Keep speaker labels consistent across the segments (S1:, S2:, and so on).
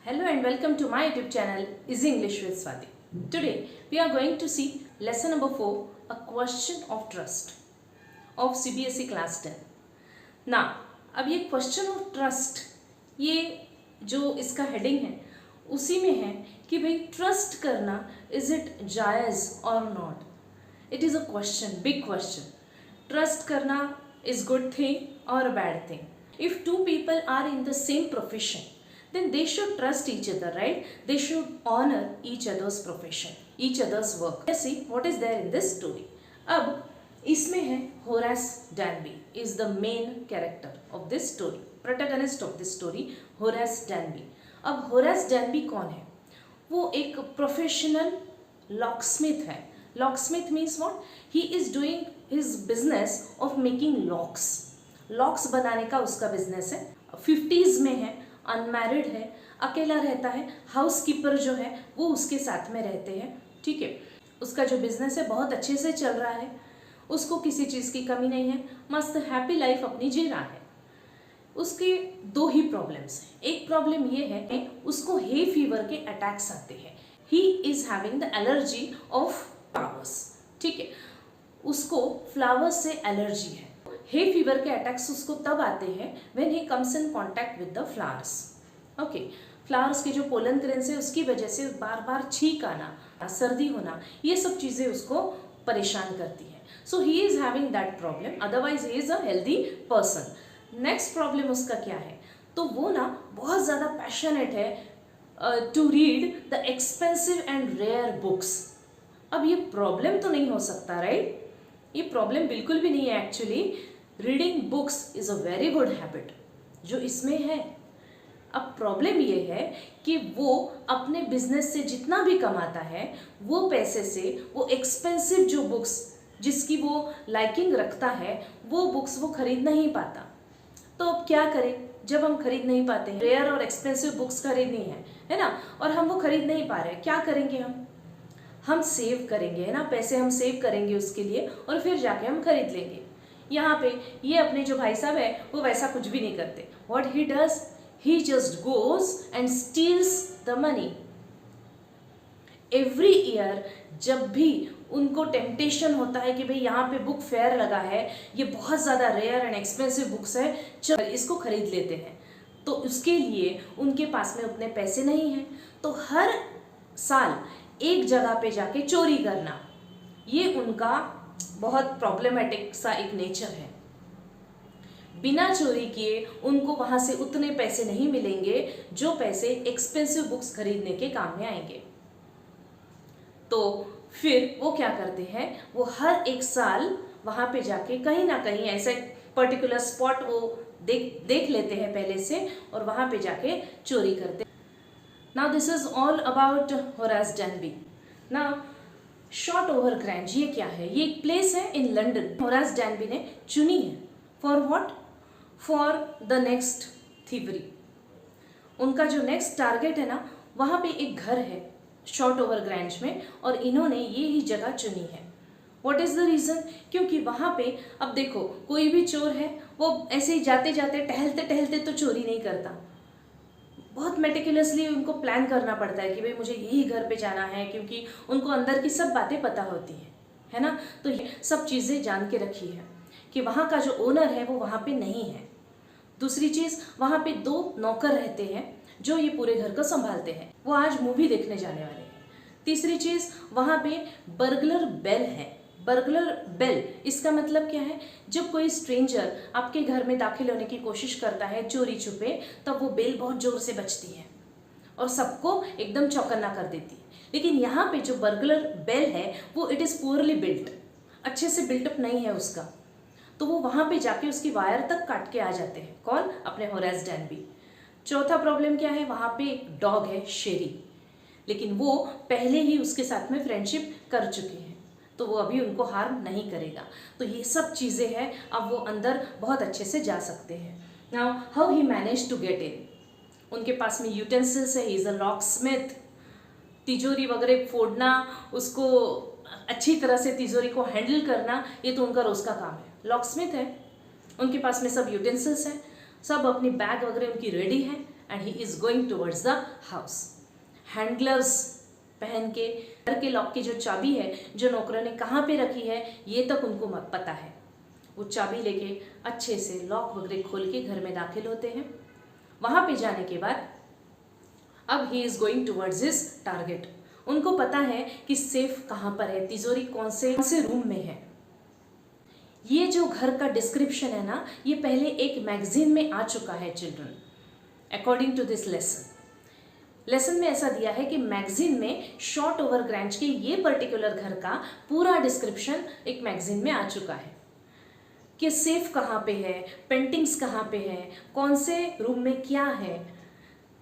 S1: Hello and welcome to my YouTube channel Easy English with Swati. Today we are going to see lesson number 4, a question of trust of CBSE class 10. Now अब ये question of trust, ये जो इसका heading है उसी में है कि भाई trust करना is it जायज़ or not. It is a question, big question. Trust करना is good thing or a bad thing. If two people are in the same profession, then they should trust each other, right? They should honor each other's profession, each other's work. Let's see what is there in this story. अब इसमें है Horace Danby is the main character of this story, protagonist of this story, Horace Danby. अब Horace Danby कौन है? वो एक professional locksmith है. Locksmith means what? He is doing his business of making locks. Locks बनाने का उसका business है. 50s में है, अनमैरिड है, अकेला रहता है. हाउसकीपर जो है वो उसके साथ में रहते हैं. ठीक है, उसका जो बिजनेस है बहुत अच्छे से चल रहा है, उसको किसी चीज़ की कमी नहीं है, मस्त हैप्पी लाइफ अपनी जी रहा है. उसके दो ही प्रॉब्लम्स हैं. एक प्रॉब्लम ये है कि उसको हे फीवर के अटैक्स आते हैं. ही is having the allergy of flowers. ठीक है, उसको फ्लावर्स से एलर्जी है. हे फीवर के अटैक्स उसको तब आते हैं when he comes in contact with the flowers. Okay, flowers के जो पोलन ग्रेन्स है उसकी वजह से बार बार छींक आना, सर्दी होना, ये सब चीज़ें उसको परेशान करती हैं. So he is having that problem, otherwise he is a healthy person. Next problem उसका क्या है? तो वो ना बहुत ज़्यादा पैशनेट है to read the expensive and rare books. अब ये प्रॉब्लम तो नहीं हो सकता, राइट? ये प्रॉब्लम बिल्कुल भी नहीं है. Actually reading books is a very good habit जो इसमें है. अब प्रॉब्लम ये है कि वो अपने बिजनेस से जितना भी कमाता है वो पैसे से वो एक्सपेंसिव जो बुक्स जिसकी वो लाइकिंग रखता है वो बुक्स वो खरीद नहीं पाता. तो अब क्या करें जब हम खरीद नहीं पाते हैं? रेयर और एक्सपेंसिव बुक्स खरीदनी है ना, और हम वो खरीद नहीं पा रहे हैं. क्या करेंगे? हम सेव करेंगे, है ना, पैसे हम सेव करेंगे उसके लिए और फिर जाके हम खरीद लेंगे. यहाँ पे ये अपने जो भाई साहब है वो वैसा कुछ भी नहीं करते. What he does, he just goes and steels the money. Every year जब भी उनको टेम्पटेशन होता है कि भाई यहाँ पे बुक फेयर लगा है, ये बहुत ज़्यादा रेयर एंड एक्सपेंसिव बुक्स है, चलो इसको खरीद लेते हैं. तो उसके लिए उनके पास में उतने पैसे नहीं हैं. तो हर साल एक जगह पे जाके चोरी करना, ये उनका बहुत प्रॉब्लमेटिक सा एक नेचर है. बिना चोरी किए उनको वहाँ से उतने पैसे नहीं मिलेंगे जो पैसे एक्सपेंसिव बुक्स खरीदने के काम में आएंगे. तो फिर वो क्या करते हैं, वो हर एक साल वहाँ पे जाके कहीं ना कहीं ऐसे पर्टिकुलर स्पॉट वो देख लेते हैं पहले से और वहाँ पे जाके चोरी करते. Now this is all about Horace Danby. Now Shortover Grange ये क्या है? ये एक प्लेस है इन लंदन. होरास डैनबी ने चुनी है for what? For the next thievery. उनका जो नेक्स्ट टारगेट है ना, वहाँ पे एक घर है शॉर्ट ओवर ग्रैंज में और इन्होंने ये ही जगह चुनी है. What is the reason? क्योंकि वहाँ पे अब देखो कोई भी चोर है वो ऐसे ही जाते जाते टहलते टहलते तो चोरी नहीं करता. बहुत मेटिकुलसली उनको प्लान करना पड़ता है कि भाई मुझे यही घर पे जाना है, क्योंकि उनको अंदर की सब बातें पता होती है ना. तो ये सब चीज़ें जान के रखी है कि वहाँ का जो ओनर है वो वहाँ पे नहीं है. दूसरी चीज़, वहाँ पे 2 नौकर रहते हैं जो ये पूरे घर को संभालते हैं. वो आज मूवी देखने जाने वाले हैं. तीसरी चीज़, वहाँ पे बर्गलर बेल है. बर्गलर बेल इसका मतलब क्या है? जब कोई स्ट्रेंजर आपके घर में दाखिल होने की कोशिश करता है चोरी छुपे, तब वो बेल बहुत ज़ोर से बजती है और सबको एकदम चौकन्ना कर देती है. लेकिन यहाँ पे जो बर्गलर बेल है वो इट इज़ पुअरली बिल्ट, अच्छे से बिल्टअप नहीं है उसका. तो वो वहाँ पे जाके उसकी वायर तक काट के आ जाते हैं. कौन? अपने होरास डैनबी. चौथा प्रॉब्लम क्या है? वहाँ पे एक डॉग है शेरी, लेकिन वो पहले ही उसके साथ में फ्रेंडशिप कर चुकी है तो वो अभी उनको हार्म नहीं करेगा. तो ये सब चीज़ें हैं. अब वो अंदर बहुत अच्छे से जा सकते हैं. Now how he manage to get in. उनके पास में यूटेंसिल्स है. He is a locksmith. तिजोरी वगैरह फोड़ना, उसको अच्छी तरह से तिजोरी को हैंडल करना, ये तो उनका रोज़ का काम है. लॉक स्मिथ है, उनके पास में सब यूटेंसिल्स हैं, सब अपनी बैग वगैरह उनकी रेडी है and he is going towards the house. Hand gloves पहन के घर के लॉक की जो चाबी है जो नौकरों ने कहाँ पे रखी है ये तक उनको पता है। वो चाबी लेके अच्छे से लॉक वगैरह खोल के घर में दाखिल होते हैं। वहाँ पे जाने के बाद अब he is going towards his target. उनको पता है कि सेफ कहाँ पर है, तिजोरी कौन से रूम में है। ये जो घर का डिस्क्रिप्शन है ना, ये पहले एक मैगजीन में आ चुका है children, according to this lesson में ऐसा दिया है कि मैगजीन में शॉर्ट ओवर ग्रैंच के ये पर्टिकुलर घर का पूरा डिस्क्रिप्शन एक मैगजीन में आ चुका है कि सेफ कहाँ पे है, पेंटिंग्स कहाँ पे है, कौन से रूम में क्या है।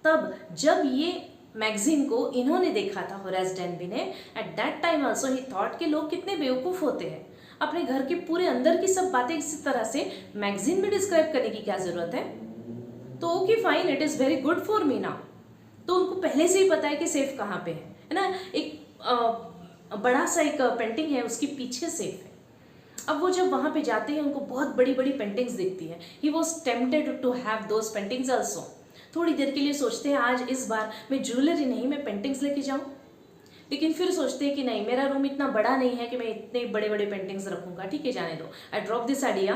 S1: तब जब ये मैगजीन को इन्होंने देखा था होरेस डेनबी ने, at that time also he thought कि लोग कितने बेवकूफ़ होते हैं, अपने घर के पूरे अंदर की सब बातें इसी तरह से मैगजीन में डिस्क्राइब करने की क्या ज़रूरत है। तो okay fine, it is very good for me now. तो उनको पहले से ही पता है कि सेफ कहाँ पे है ना। एक बड़ा सा एक पेंटिंग है, उसके पीछे सेफ है। अब वो जब वहाँ पे जाते हैं उनको बहुत बड़ी बड़ी पेंटिंग्स दिखती है। He was tempted to have those paintings also. थोड़ी देर के लिए सोचते हैं आज इस बार मैं ज्वेलरी नहीं, मैं पेंटिंग्स लेके जाऊँ, लेकिन फिर सोचते हैं कि नहीं, मेरा रूम इतना बड़ा नहीं है कि मैं इतने बड़े बड़े पेंटिंग्स रखूँगा, ठीक है जाने दो। I drop this idea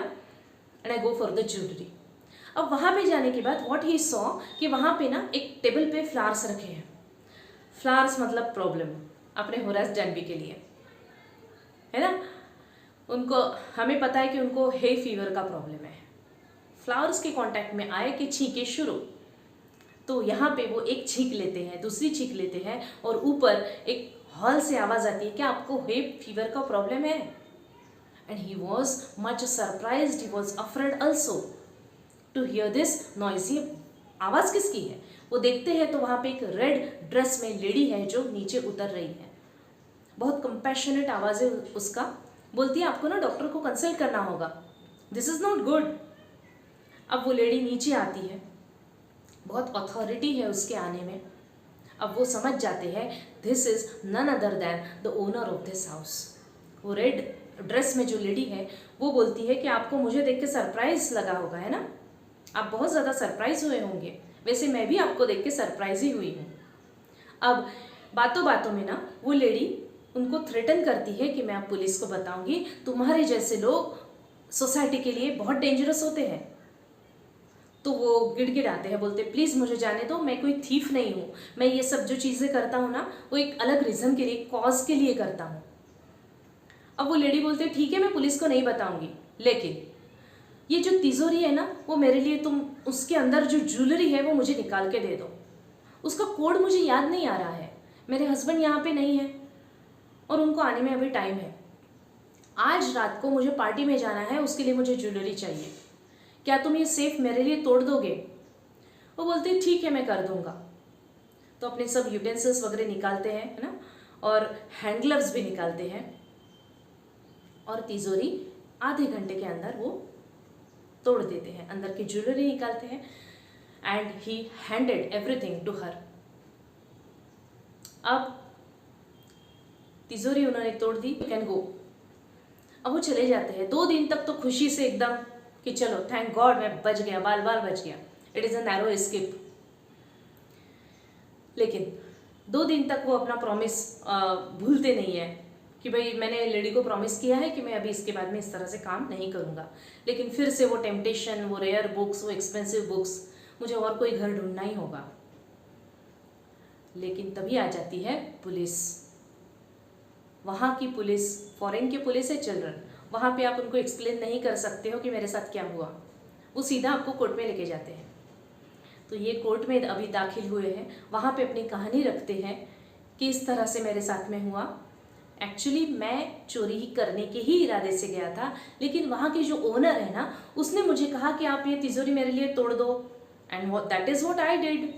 S1: and I go for the jewellery. अब वहाँ पे जाने के बाद व्हाट ही सॉ कि वहाँ पे ना एक टेबल पे फ्लावर्स रखे हैं। फ्लावर्स मतलब प्रॉब्लम अपने होरेस डेनबी के लिए, है ना। उनको हमें पता है कि उनको हे फीवर का प्रॉब्लम है। फ्लावर्स के कांटेक्ट में आए कि छींके शुरू, तो यहाँ पे वो एक छींक लेते हैं, दूसरी छींक लेते हैं और ऊपर एक हॉल से आवाज़ आती है कि आपको हे फीवर का प्रॉब्लम है। And he was much surprised, he was afraid also to hear this noise. ये आवाज़ किसकी है? वो देखते हैं तो वहाँ पे एक रेड ड्रेस में लेडी है जो नीचे उतर रही है। बहुत कंपैशनेट आवाज़ है उसका। बोलती है आपको ना डॉक्टर को कंसल्ट करना होगा, दिस इज़ नॉट गुड। अब वो लेडी नीचे आती है, बहुत अथॉरिटी है उसके आने में। अब वो समझ जाते हैं this is none other than the owner of this house. वो रेड ड्रेस में जो लेडी है वो बोलती है कि आपको मुझे देख के सरप्राइज लगा होगा, है ना, आप बहुत ज़्यादा सरप्राइज हुए होंगे। वैसे मैं भी आपको देख के सरप्राइज ही हुई हूँ। अब बातों बातों में ना वो लेडी उनको थ्रेटन करती है कि मैं अब पुलिस को बताऊंगी, तुम्हारे जैसे लोग सोसाइटी के लिए बहुत डेंजरस होते हैं। तो वो गिड़गिड़ाते हैं, बोलते प्लीज़ मुझे जाने दो, मैं कोई थीफ नहीं हूँ। मैं ये सब जो चीज़ें करता हूँ ना वो एक अलग रीज़न के लिए, कॉज के लिए करता हूँ। अब वो लेडी बोलते ठीक है मैं पुलिस को नहीं बताऊँगी, लेकिन ये जो तिजोरी है ना वो मेरे लिए, तुम उसके अंदर जो ज्वेलरी है वो मुझे निकाल के दे दो। उसका कोड मुझे याद नहीं आ रहा है, मेरे हस्बैंड यहाँ पे नहीं है और उनको आने में अभी टाइम है। आज रात को मुझे पार्टी में जाना है, उसके लिए मुझे ज्वेलरी चाहिए, क्या तुम ये सेफ मेरे लिए तोड़ दोगे? वो बोलते ठीक है मैं कर दूंगा। तो अपने सब यूटेंसिल्स वगैरह निकालते हैं, है ना, और हैंड ग्लव्स भी निकालते हैं और तिजोरी आधे घंटे के अंदर वो तोड़ देते हैं, अंदर की ज्वेलरी निकालते हैं and he handed everything to her. अब तिजोरी उन्होंने तोड़ दी, यू कैन गो। अब वो चले जाते हैं। 2 दिन तक तो खुशी से एकदम कि चलो थैंक गॉड मैं बच गया, बाल बाल बच गया, it is a narrow escape. लेकिन 2 दिन तक वो अपना प्रॉमिस भूलते नहीं है कि भाई मैंने लेडी को प्रॉमिस किया है कि मैं अभी इसके बाद में इस तरह से काम नहीं करूँगा। लेकिन फिर से वो टेम्पटेशन, वो रेयर बुक्स, वो एक्सपेंसिव बुक्स, मुझे और कोई घर ढूंढना ही होगा। लेकिन तभी आ जाती है पुलिस। वहाँ की पुलिस, फॉरेन की पुलिस है चिल्ड्रन, वहाँ पे आप उनको एक्सप्लेन नहीं कर सकते हो कि मेरे साथ क्या हुआ। वो सीधा आपको कोर्ट में लेके जाते हैं। तो ये कोर्ट में अभी दाखिल हुए हैं, वहाँ पे अपनी कहानी रखते हैं कि इस तरह से मेरे साथ में हुआ। एक्चुअली मैं चोरी करने के ही इरादे से गया था, लेकिन वहाँ के जो ओनर है ना उसने मुझे कहा कि आप ये तिजोरी मेरे लिए तोड़ दो, and that is what I did.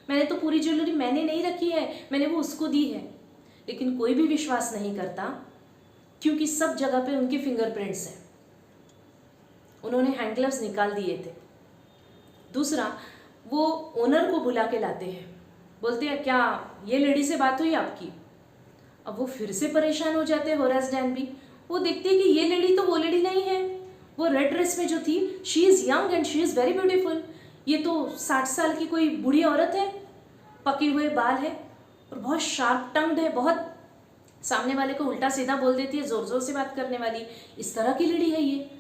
S1: मैंने तो पूरी ज्वेलरी मैंने नहीं रखी है, मैंने वो उसको दी है। लेकिन कोई भी विश्वास नहीं करता क्योंकि सब जगह पे उनके फिंगरप्रिंट्स हैं। उन्होंने हैंड ग्लव्स निकाल दिए थे। दूसरा, वो ओनर को बुला के लाते हैं, बोलते हैं क्या ये लेडी से बात हुई आपकी? अब वो फिर से परेशान हो जाते हैं होरेस डेनबी। वो देखते हैं कि ये लेडी तो वो लेडी नहीं है, वो रेड ड्रेस में जो थी, she is young and she is very beautiful. ये तो 60 साल की कोई बूढ़ी औरत है, पके हुए बाल है और बहुत शार्प टंग्ड है, बहुत सामने वाले को उल्टा सीधा बोल देती है, जोर जोर से बात करने वाली, इस तरह की लेडी है ये।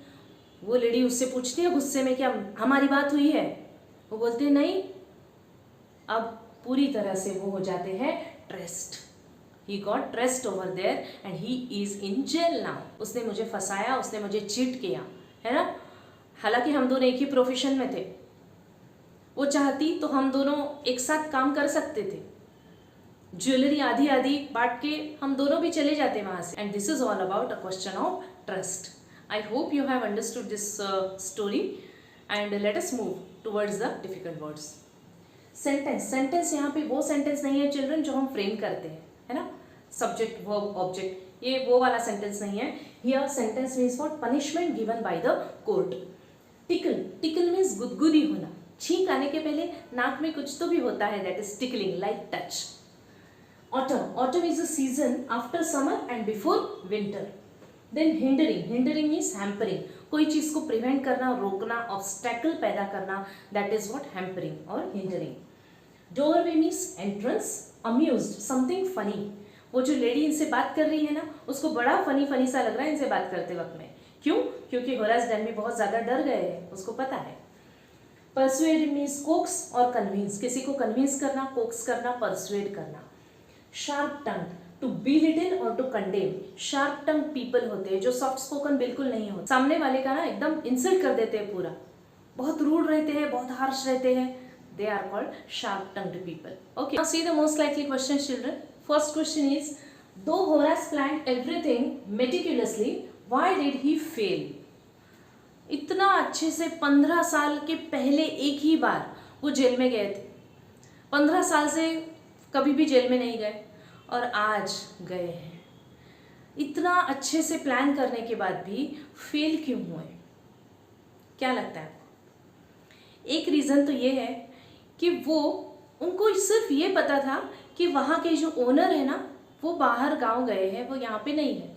S1: वो लेडी उससे पूछती है गुस्से में, क्या हमारी बात हुई है? वो बोलते हैं नहीं। अब पूरी तरह से वो हो जाते हैं traced. He got traced over there and he is in jail now. उसने मुझे फंसाया, उसने मुझे चीट किया, है ना। हालांकि हम दोनों एक ही प्रोफेशन में थे, वो चाहती तो हम दोनों एक साथ काम कर सकते थे, ज्वेलरी आधी आधी बांट के हम दोनों भी चले जाते वहां से। And this is all about a question of trust. I hope you have understood this story and let us move towards the difficult words. Sentence, sentence यहाँ पे वो सेंटेंस नहीं है चिल्ड्रन जो हम फ्रेम करते हैं, है ना, सब्जेक्ट वर्ब ऑब्जेक्ट, ये वो वाला सेंटेंस नहीं है। Here sentence means what? Punishment given by the court. Tackle, tackle means गुदगुदी होना, छींक आने के पहले नाक में कुछ तो भी होता है, that is tickling, like touch. Autumn, autumn is a season after summer and before winter. Then hindering, hindering means hampering, कोई चीज को प्रिवेंट करना, रोकना, ऑब्स्टेकल पैदा करना, दैट इज व्हाट? हैम्परिंग और hindering. Doorway means entrance. Amused, something funny, वो जो लेडी इनसे बात कर रही है ना, उसको बड़ा फनी फनी सा लग रहा है इनसे बात करते वक्त में। क्यों? क्योंकि होरास डैनबी बहुत ज्यादा डर गए हैं, उसको पता है। परसुएड मीन्स कोक्स और कन्विंस, किसी को कन्विंस करना, कोक्स करना, परसुएड करना। शार्प टंग, टू बिलिटल और to condemn. Sharp tongue people होते हैं जो सॉफ्ट स्पोकन बिल्कुल नहीं होते, सामने वाले का ना एकदम इंसल्ट कर देते हैं पूरा, बहुत रूड रहते हैं, बहुत हार्श रहते हैं, they are called sharp tongued people. Okay, now see the most likely questions children. First question is, though Horace planned everything meticulously, why did he fail? इतना अच्छे से 15 साल के पहले एक ही बार वो जेल में गए थे, 15 साल से कभी भी जेल में नहीं गए और आज गए हैं। इतना अच्छे से प्लान करने के बाद भी फेल क्यों हुए? क्या लगता है आपको? एक रीज़न तो ये है कि वो, उनको सिर्फ ये पता था कि वहाँ के जो ओनर है ना वो बाहर गांव गए हैं, वो यहाँ पे नहीं है,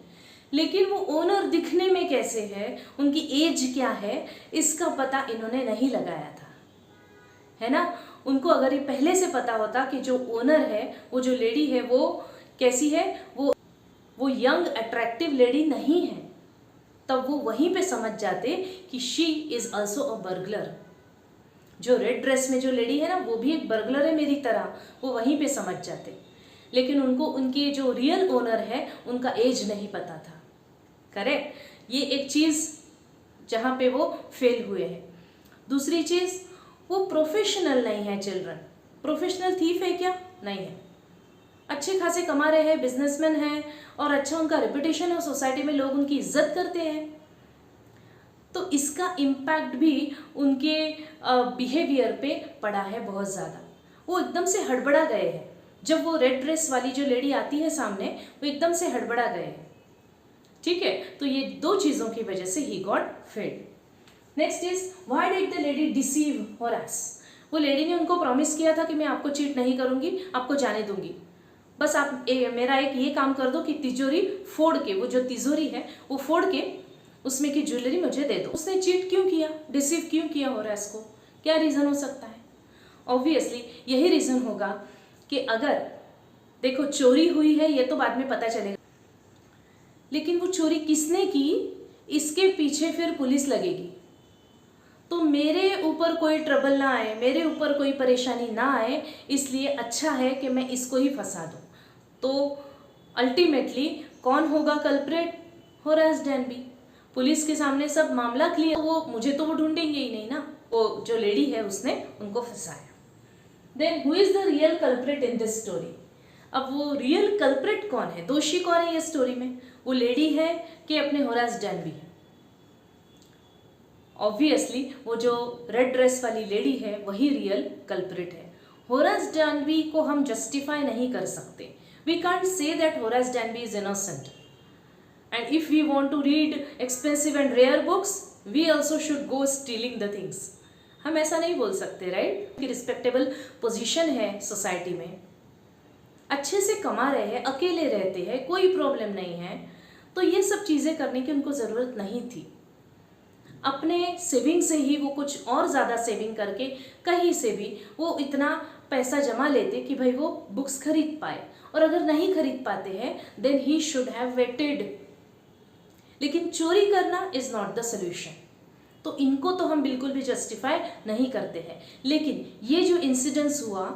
S1: लेकिन वो ओनर दिखने में कैसे है, उनकी एज क्या है, इसका पता इन्होंने नहीं लगाया था, है ना। उनको अगर ये पहले से पता होता कि जो ओनर है, वो जो लेडी है वो कैसी है, वो यंग अट्रैक्टिव लेडी नहीं है, तब वो वहीं पे समझ जाते कि she is also a burglar. जो रेड ड्रेस में जो लेडी है ना वो भी एक बर्गलर है मेरी तरह, वो वहीं पे समझ जाते। लेकिन उनको उनके जो रियल ओनर है उनका एज नहीं पता था। करेक्ट, ये एक चीज़ जहाँ पे वो फेल हुए हैं। दूसरी चीज़, वो प्रोफेशनल नहीं है चिल्ड्रन। प्रोफेशनल थीफ है क्या? नहीं है। अच्छे खासे कमा रहे हैं, बिजनेसमैन हैं और अच्छा उनका रेपुटेशन है, सोसाइटी में लोग उनकी इज्जत करते हैं, तो इसका इम्पैक्ट भी उनके बिहेवियर पे पड़ा है बहुत ज़्यादा। वो एकदम से हड़बड़ा गए हैं, जब वो रेड ड्रेस वाली जो लेडी आती है सामने, वो एकदम से हड़बड़ा गए हैं। ठीक है, तो ये दो चीज़ों की वजह से ही got failed. Next is, why did the lady deceive Horace? वो लेडी ने उनको प्रॉमिस किया था कि मैं आपको चीट नहीं करूंगी, आपको जाने दूंगी, बस आप मेरा एक ये काम कर दो कि तिजोरी फोड़ के, वो जो तिजोरी है वो फोड़ के उसमें की ज्वेलरी मुझे दे दो। उसने चीट क्यों किया, डिसीव क्यों किया होरास को? क्या रीज़न हो सकता है? ऑब्वियसली यही रीज़न होगा कि अगर देखो चोरी हुई है ये तो बाद में पता चलेगा, लेकिन वो चोरी किसने की इसके पीछे फिर पुलिस लगेगी, तो मेरे ऊपर कोई ट्रबल ना आए, मेरे ऊपर कोई परेशानी ना आए, इसलिए अच्छा है कि मैं इसको ही फंसा दूँ। तो अल्टीमेटली कौन होगा कल्प्रेट? होरास डैनबी। पुलिस के सामने सब मामला क्लियर, वो ढूंढेंगे ही नहीं ना, वो जो लेडी है उसने उनको फंसाया। Then who is the real culprit in this story? अब वो रियल कल्प्रेट कौन है, दोषी कौन है ये स्टोरी में? वो लेडी है कि अपने होरास डैनबी है? ऑब्वियसली वो जो रेड ड्रेस वाली लेडी है वही रियल कल्प्रेट है। होरास डैनबी को हम जस्टिफाई नहीं कर सकते। We can't say that Horace Danby is innocent, and if we want to read expensive and rare books, we also should go stealing the things. हम ऐसा नहीं बोल सकते, राइट? कि रिस्पेक्टेबल पोजीशन है सोसाइटी में, अच्छे से कमा रहे हैं, अकेले रहते हैं, कोई प्रॉब्लम नहीं है, तो ये सब चीज़ें करने की उनको ज़रूरत नहीं थी। अपने सेविंग से ही वो कुछ और ज़्यादा सेविंग करके कहीं से भी वो इतना पैसा जमा लेते कि भाई वो बुक्स खरीद पाए, और अगर नहीं खरीद पाते हैं then he should have waited. लेकिन चोरी करना इज नॉट द सोल्यूशन, तो इनको तो हम बिल्कुल भी जस्टिफाई नहीं करते हैं। लेकिन ये जो इंसिडेंस हुआ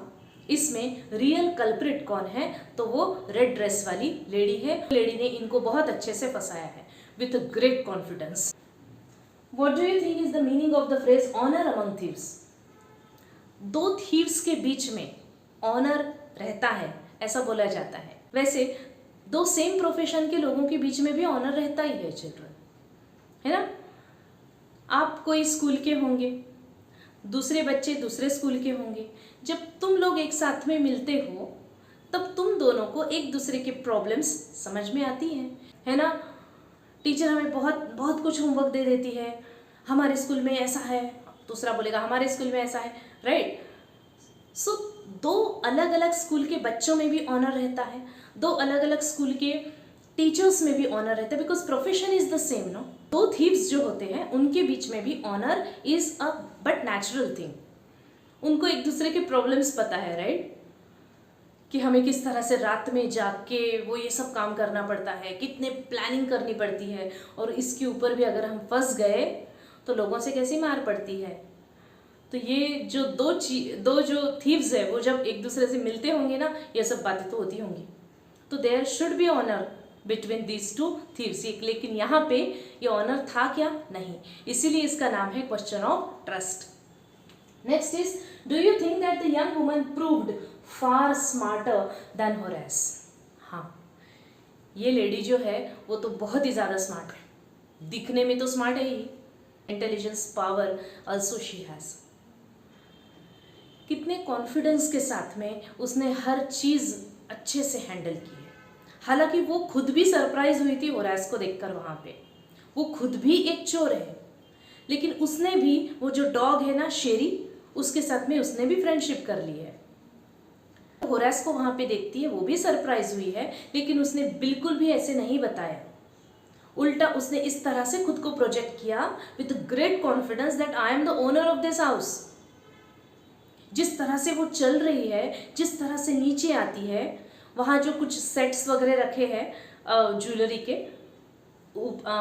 S1: इसमें रियल कल्प्रिट कौन है, तो वो रेड ड्रेस वाली लेडी है। लेडी ने इनको बहुत अच्छे से फंसाया है with great confidence. What do you think is the meaning of the phrase honour among thieves? दो थीव्स के बीच में ऑनर रहता है ऐसा बोला जाता है। वैसे दो सेम प्रोफेशन के लोगों के बीच में भी ऑनर रहता ही है चिल्ड्रन, है ना। आप कोई स्कूल के होंगे, दूसरे बच्चे दूसरे स्कूल के होंगे। जब तुम लोग एक साथ में मिलते हो तब तुम दोनों को एक दूसरे के प्रॉब्लम्स समझ में आती हैं, है ना। टीचर हमें बहुत बहुत कुछ होमवर्क दे देती है, हमारे स्कूल में ऐसा है, दूसरा बोलेगा हमारे स्कूल में ऐसा है, राइट। सो दो अलग अलग स्कूल के बच्चों में भी ऑनर रहता है, दो अलग अलग स्कूल के टीचर्स में भी ऑनर रहता है, because profession is the same, no. दो थीव्स जो होते हैं उनके बीच में भी honour is a but natural thing. उनको एक दूसरे के प्रॉब्लम्स पता है, राइट, कि हमें किस तरह से रात में जाग के वो ये सब काम करना पड़ता है, कितने प्लानिंग करनी पड़ती है, और इसके ऊपर भी अगर हम फंस गए तो लोगों से कैसी मार पड़ती है। तो ये जो दो जो थीव्स है वो जब एक दूसरे से मिलते होंगे ना, ये सब बातें तो होती होंगी। तो there should be honour between these two thieves. लेकिन यहाँ पे ये ऑनर था क्या? नहीं, इसीलिए इसका नाम है question of trust. Next is, do you think that the young woman proved far smarter than Horace? हाँ, ये लेडी जो है वो तो बहुत ही ज़्यादा स्मार्ट है, दिखने में तो स्मार्ट है ही, intelligence power also she has. कितने कॉन्फिडेंस के साथ में उसने हर चीज़ अच्छे से हैंडल की है। हालांकि वो खुद भी सरप्राइज हुई थी होरेस को देखकर, वहाँ पे वो खुद भी एक चोर है, लेकिन उसने भी वो जो डॉग है ना शेरी, उसके साथ में उसने भी फ्रेंडशिप कर ली है। होरेस को वहाँ पे देखती है, वो भी सरप्राइज हुई है, लेकिन उसने बिल्कुल भी ऐसे नहीं बताया। उल्टा उसने इस तरह से खुद को प्रोजेक्ट किया with great confidence that I am the owner of this house. जिस तरह से वो चल रही है, जिस तरह से नीचे आती है, वहाँ जो कुछ सेट्स वगैरह रखे हैं ज्वेलरी के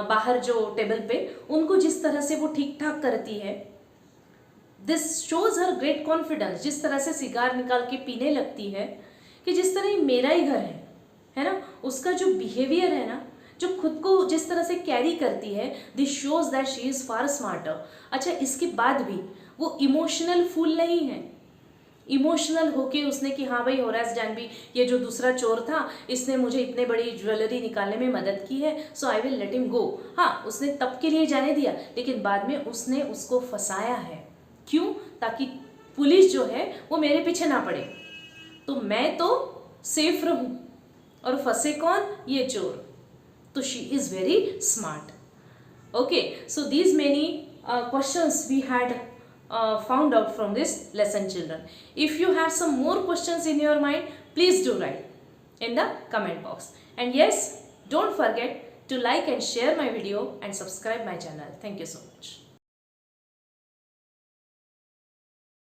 S1: बाहर जो टेबल पे, उनको जिस तरह से वो ठीक ठाक करती है, this shows her great confidence. जिस तरह से सिगार निकाल के पीने लगती है कि जिस तरह ये मेरा ही घर है ना, उसका जो बिहेवियर है ना, जो खुद को जिस तरह से कैरी करती है, this shows that she is far smarter. अच्छा, इसके बाद भी वो इमोशनल फूल नहीं है। इमोशनल होके उसने कि हाँ भाई होरेस जानवी, ये जो दूसरा चोर था इसने मुझे इतने बड़ी ज्वेलरी निकालने में मदद की है, so I will let him go. हाँ, उसने तब के लिए जाने दिया, लेकिन बाद में उसने उसको फंसाया है। क्यों? ताकि पुलिस जो है वो मेरे पीछे ना पड़े, तो मैं तो सेफ रहूं, और फंसे कौन? ये चोर। तो she is very smart. Okay, so these many questions we had found out from this lesson, children. If you have some more questions in your mind, please do write in the comment box. And yes, don't forget to like and share my video and subscribe my channel. Thank you so much.